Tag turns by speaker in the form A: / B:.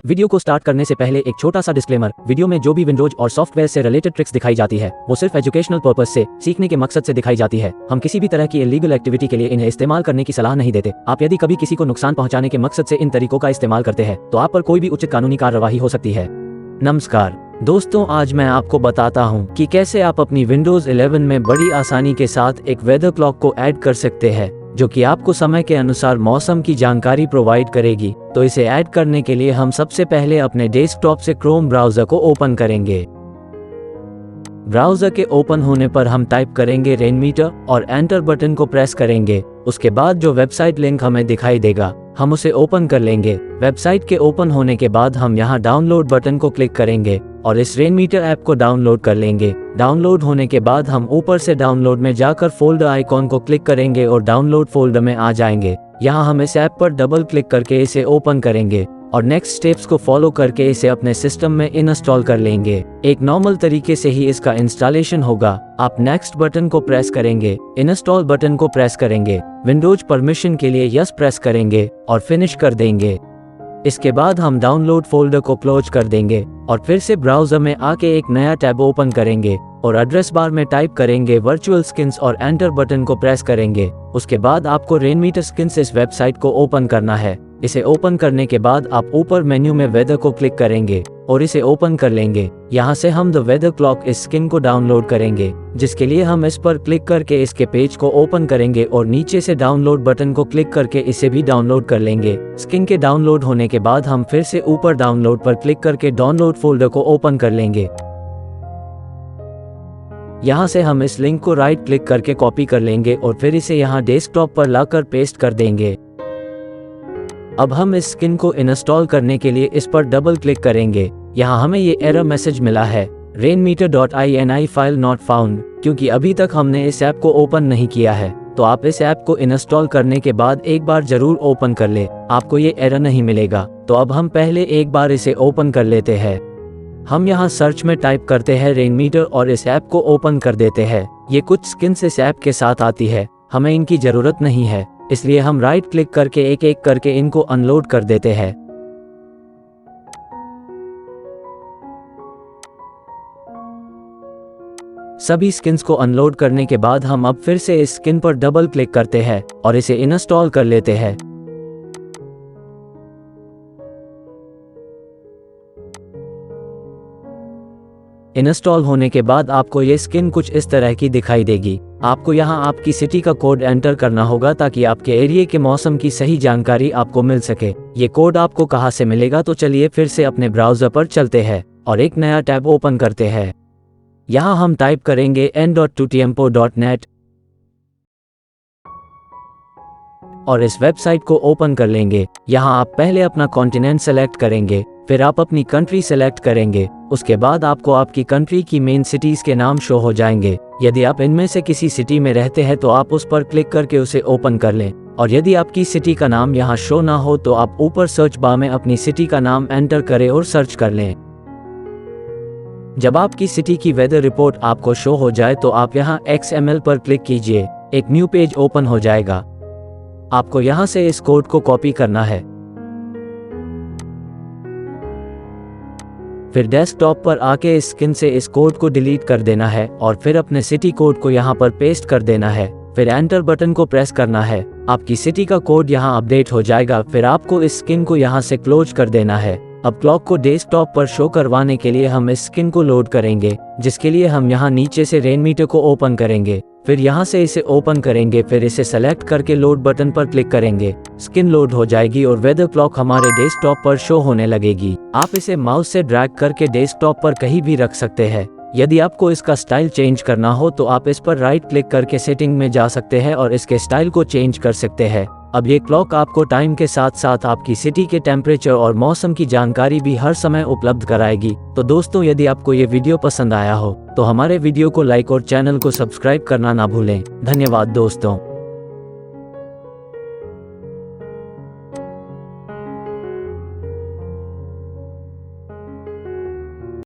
A: Video को start करने से पहले एक छोटा सा डिस्क्लेमर, वीडियो में जो भी विंडोज और सॉफ्टवेयर से रिलेटेड ट्रिक्स दिखाई जाती है वो सिर्फ एजुकेशनल पर्पस से, सीखने के मकसद से दिखाई जाती है। हम किसी भी तरह की इलीगल एक्टिविटी के लिए इन्हें इस्तेमाल करने की सलाह नहीं देते। आप यदि कभी किसी को नुकसान पहुंचाने के मकसद से इन तरीकों का इस्तेमाल करते हैं तो आप पर कोई भी उचित कानूनी कार्रवाई हो सकती है। नमस्कार दोस्तों, आज मैं आपको बताता हूं कि कैसे आप अपनी विंडोज 11 में बड़ी आसानी के साथ एक वेदर क्लॉक को ऐड कर सकते हैं जो कि आपको समय के अनुसार मौसम की जानकारी प्रोवाइड करेगी। तो इसे ऐड करने के लिए हम सबसे पहले अपने डेस्कटॉप से क्रोम ब्राउजर को ओपन करेंगे। ब्राउजर के ओपन होने पर हम टाइप करेंगे रेनमीटर और एंटर बटन को प्रेस करेंगे। उसके बाद जो वेबसाइट लिंक हमें दिखाई देगा हम उसे ओपन कर लेंगे। वेबसाइट के ओपन होने के बाद हम यहाँ डाउनलोड बटन को क्लिक करेंगे और इस रेनमीटर ऐप को डाउनलोड कर लेंगे। डाउनलोड होने के बाद हम ऊपर से डाउनलोड में जाकर फोल्डर आइकॉन को क्लिक करेंगे और डाउनलोड फोल्डर में आ जाएंगे। यहाँ हम इस ऐप पर डबल क्लिक करके इसे ओपन करेंगे और नेक्स्ट स्टेप्स को फॉलो करके इसे अपने सिस्टम में इंस्टॉल कर लेंगे। एक नॉर्मल तरीके से ही इसका इंस्टॉलेशन होगा। आप नेक्स्ट बटन को प्रेस करेंगे, इंस्टॉल बटन को प्रेस करेंगे, विंडोज परमिशन के लिए यस प्रेस करेंगे और फिनिश कर देंगे। इसके बाद हम डाउनलोड फोल्डर को क्लोज कर देंगे और फिर से ब्राउजर में आके एक नया टैब ओपन करेंगे और एड्रेस बार में टाइप करेंगे वर्चुअल स्किन्स और एंटर बटन को प्रेस करेंगे। उसके बाद आपको रेनमीटर स्किन्स इस वेबसाइट को ओपन करना है। इसे ओपन करने के बाद आप ऊपर मेन्यू में वेदर को क्लिक करेंगे और इसे ओपन कर लेंगे। यहाँ से हम द वेदर क्लॉक इस स्किन को डाउनलोड करेंगे, जिसके लिए हम इस पर क्लिक करके इसके पेज को ओपन करेंगे और नीचे से डाउनलोड बटन को क्लिक करके इसे भी डाउनलोड कर लेंगे। स्किन के डाउनलोड होने के बाद हम फिर से ऊपर डाउनलोड पर क्लिक करके डाउनलोड फोल्डर को ओपन कर लेंगे। यहाँ से हम इस लिंक को राइट क्लिक करके कॉपी कर लेंगे और फिर इसे यहाँ डेस्कटॉप पर लाकर पेस्ट कर देंगे। अब हम इस स्किन को इंस्टॉल करने के लिए इस पर डबल क्लिक करेंगे। यहाँ हमें ये एरर मैसेज मिला है rainmeter.ini फाइल नॉट फाउंड, क्योंकि अभी तक हमने इस ऐप को ओपन नहीं किया है। तो आप इस ऐप को इंस्टॉल करने के बाद एक बार जरूर ओपन कर ले, आपको ये एरर नहीं मिलेगा। तो अब हम पहले एक बार इसे ओपन कर लेते हैं। हम यहाँ सर्च में टाइप करते हैं रेनमीटर और इस ऐप को ओपन कर देते हैं। ये कुछ स्किन्स इस ऐप के साथ आती है, हमें इनकी जरूरत नहीं है, इसलिए हम राइट क्लिक करके एक एक करके इनको अनलोड कर देते हैं। सभी स्किन्स को अनलोड करने के बाद हम अब फिर से इस स्किन पर डबल क्लिक करते हैं और इसे इंस्टॉल कर लेते हैं। इंस्टॉल होने के बाद आपको ये स्किन कुछ इस तरह की दिखाई देगी। आपको यहाँ आपकी सिटी का कोड एंटर करना होगा ताकि आपके एरिया के मौसम की सही जानकारी आपको मिल सके। ये कोड आपको कहाँ से मिलेगा, तो चलिए फिर से अपने ब्राउजर पर चलते हैं और एक नया टैब ओपन करते हैं। यहाँ हम टाइप करेंगे n.2tempo.net और इस वेबसाइट को ओपन कर लेंगे। यहाँ आप पहले अपना कॉन्टिनेंट सेलेक्ट करेंगे, फिर आप अपनी कंट्री सेलेक्ट करेंगे। उसके बाद आपको आपकी कंट्री की मेन सिटीज के नाम शो हो जाएंगे। यदि आप इनमें से किसी सिटी में रहते हैं तो आप उस पर क्लिक करके उसे ओपन कर लें, और यदि आपकी सिटी का नाम यहाँ शो ना हो तो आप ऊपर सर्च बार में अपनी सिटी का नाम एंटर करें और सर्च कर लें। जब आपकी सिटी की वेदर रिपोर्ट आपको शो हो जाए तो आप यहाँ XML पर क्लिक कीजिए, एक न्यू पेज ओपन हो जाएगा। आपको यहाँ से इस कोड को कॉपी करना है, फिर डेस्कटॉप पर आके इस स्किन से इस कोड को डिलीट कर देना है और फिर अपने सिटी कोड को यहाँ पर पेस्ट कर देना है। फिर एंटर बटन को प्रेस करना है। आपकी सिटी का कोड यहाँ अपडेट हो जाएगा। फिर आपको इस स्किन को यहाँ से क्लोज कर देना है। अब क्लॉक को डेस्कटॉप पर शो करवाने के लिए हम इस स्किन को लोड करेंगे, जिसके लिए हम यहाँ नीचे से रेनमीटर को ओपन करेंगे। फिर यहाँ से इसे ओपन करेंगे, फिर इसे सेलेक्ट करके लोड बटन पर क्लिक करेंगे। स्किन लोड हो जाएगी और वेदर क्लॉक हमारे डेस्कटॉप पर शो होने लगेगी। आप इसे माउस से ड्रैग करके डेस्कटॉप पर कहीं भी रख सकते हैं। यदि आपको इसका स्टाइल चेंज करना हो तो आप इस पर राइट क्लिक करके सेटिंग में जा सकते हैं और इसके स्टाइल को चेंज कर सकते हैं। अब ये क्लॉक आपको टाइम के साथ साथ आपकी सिटी के टेम्परेचर और मौसम की जानकारी भी हर समय उपलब्ध कराएगी। तो दोस्तों, यदि आपको ये वीडियो पसंद आया हो तो हमारे वीडियो को लाइक और चैनल को सब्सक्राइब करना ना भूलें। धन्यवाद दोस्तों।